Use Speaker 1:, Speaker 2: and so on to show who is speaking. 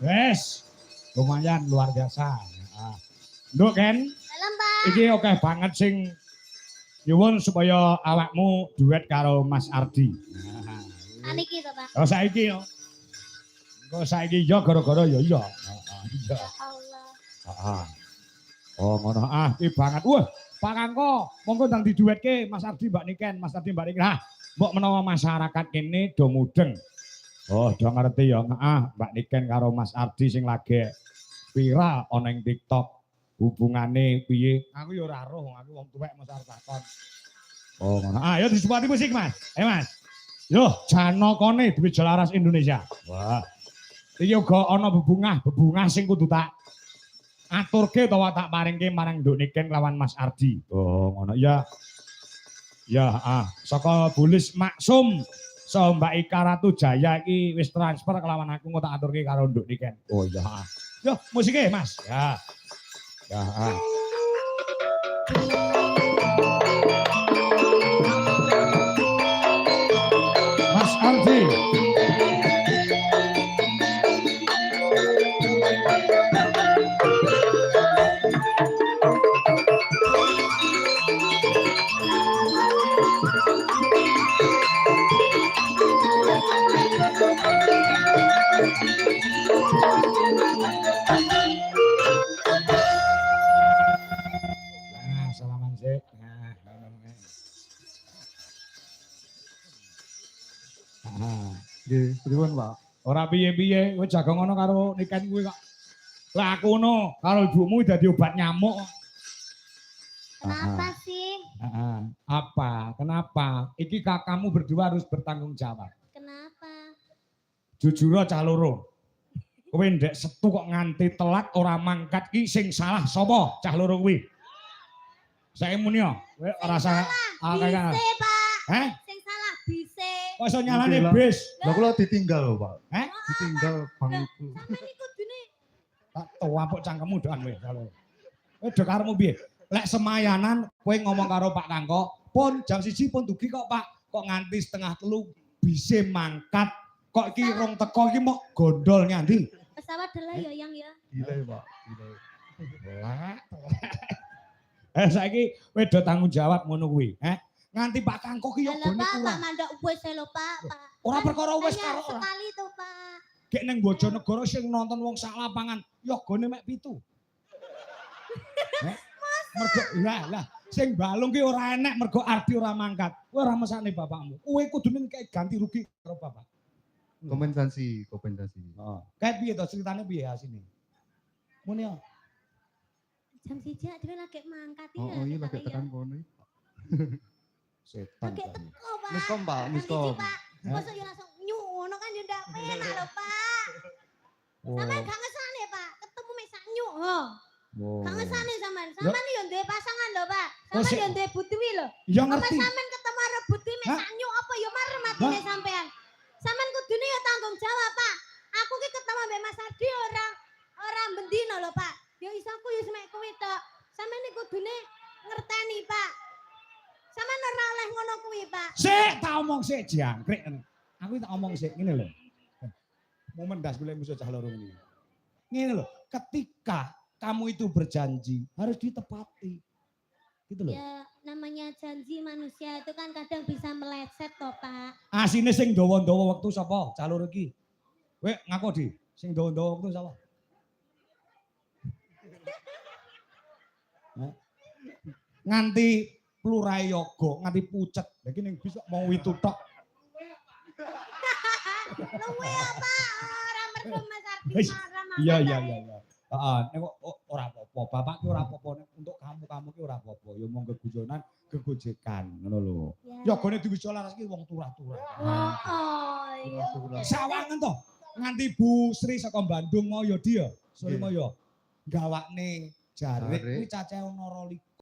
Speaker 1: Wes, lumayan luar biasa. Nduk Ken,
Speaker 2: Dalam Pak.
Speaker 1: iki oke banget sing nyuwun supaya awakmu duet karo Mas Ardi.
Speaker 2: Aniki to Pak.
Speaker 1: Oh saiki yo. Kok saiki yo gara-gara yo iya. Iya.
Speaker 2: Ya Allah.
Speaker 1: Heeh. Oh ngono iki banget. Wah, Pak Kangko, monggo ndang diduetke Mas Ardi Mbak Niken, Mas Ardi Mbak Niken. Mbok menawa masyarakat kene do mudeng. Oh, do ngerti ya. Mbak Niken karo Mas Ardi sing lagi viral ana ing TikTok. Hubungane piye? Aku ya ora roh, aku wong tuwek mesti arep takon. Oh, ngono. Ayo disupati musik, Mas. Mas. Yo, Janokone duwe Jalaras Indonesia. Wah. Iki uga ana bebungah sing kudu tak aturke utawa tak paringke marang Nduk Niken lawan Mas Ardi. Oh, ngono. Ya. Ya, saka Bulis Maksum so Mbak Ika Ratu Jaya iki wis transfer kelawan aku engko tak aturke karo Nduk Niken. Oh iya. Yo, musike, Mas. Ya. Ya. Mas Ardi. Salaman sih.
Speaker 3: Nggih, pripun, Pak?
Speaker 1: Ora piye-piye, kowe jago ngono karo Niken kuwi kok. Lah aku ngono karo ibumu dadi obat nyamuk.
Speaker 2: Kenapa sih?
Speaker 1: Apa? Kenapa? Iki kakakmu berdua harus bertanggung jawab.
Speaker 2: Kenapa?
Speaker 1: Jujur cah loro. Kowe ndek setu kok nganti telat ora mangkat ki sing salah sapa cah loro kuwi? Saiki muni yo, kowe ora salah.
Speaker 2: Bise, Pak.
Speaker 1: Heh?
Speaker 2: Sing salah bise.
Speaker 1: Kok iso nyalane bis?
Speaker 3: Lah kula ditinggal lho, Pak.
Speaker 1: Heh?
Speaker 3: Ditinggal bang ibu.
Speaker 2: Sampeyan iku dene
Speaker 1: Tak tuwapuk cangkemmu doan kowe kalau. Kowe do karemu piye? Lek semayanan kowe ngomong karo Pak Kangko, "Pun jam 1 pun dugi kok, Pak. Kok nganti setengah 3 bise mangkat. Kok iki rong teko iki mok gondol nyandi."
Speaker 2: pesawat adalah ya yang ya.
Speaker 3: Gile, Pak. Gile.
Speaker 1: Saiki kowe do tanggung jawab ngono kuwi, nganti Pak Kangko ki yo
Speaker 2: Lah
Speaker 1: gone
Speaker 2: Pak, tak
Speaker 1: kurang.
Speaker 2: mandak wis lho Pak.
Speaker 1: Ora perkara wis
Speaker 2: Hanya
Speaker 1: karo ora.
Speaker 2: sekali tuh Pak.
Speaker 1: Gek ning Bojonegoro sing nonton wong sak lapangan yo gone mek 7. Mergo lah sing balung ki ora enek mergo Ardi ora mangkat. Kowe ora mesane bapakmu. Kowe kudune kaya ganti rugi karo bapak.
Speaker 3: Kompensasi.
Speaker 1: Heeh. Kayak piye to ceritane piye asine? Muni yo.
Speaker 2: Jam 1 dhewe lagi mangkat
Speaker 3: Oh, iya lagi tekan kono.
Speaker 1: Setan.
Speaker 2: Lagi teko Pak.
Speaker 3: Miskom, Pak,
Speaker 2: Jam
Speaker 3: miskom.
Speaker 2: 1, Pak. Masa yo langsung ngono kan yo ndak penak lho Pak. Sampeyan gak ngesane Pak, ketemu mek sak nyuk. Gak ngesane sampean. Sampean yo duwe pasangan lho Pak. Sampean yo duwe butwi lho.
Speaker 1: Ya
Speaker 2: Apa
Speaker 1: ngerti.
Speaker 2: sampean ketemu karo butwi mek sak nyuk apa yo marem atine sampean. Sampean kudune yo tanggung jawab Pak. Aku ki ketemu mbek Mas Ardi ora bendino lho Pak. Yo iso aku yo semek kowe tok. Sampeyan iki kudune ngerteni Pak. Sampeyan ora oleh ngono kuwi Pak.
Speaker 1: Sik tak omong sik jangkrik. Aku tak omong sik ngene lho. Momen das golek musuh cah loro ini. Ngene lho, ketika kamu itu berjanji harus ditepati. Gitu loh.
Speaker 2: Ya namanya janji manusia itu kan kadang bisa meleset toh Pak.
Speaker 1: Asine sing dawa-dawa wektu sapa? Cah loro iki. Kowe ngaku Di, sing dawa-dawa wektu sapa? Nganti plurae yoga, nganti pucet. Lah iki ning bis kok mau itu tok.
Speaker 2: Luwe apa? Ora mergo Mas Ardi marah mangkat.
Speaker 1: Iya. Heeh, nek kok ora apa-apa. Bapak ki ora apa-apa untuk kamu ki ora apa-apa. Ya mong kegujonan, kegojekan ngono lho. Yogane diwis laras ki wong turah-turah.
Speaker 2: Oh iya.
Speaker 1: Sawangen to. Nganti Bu Sri saka Bandung mau ya dia. Sore mau ya. Gawakne jarik kuwi cacah ana 2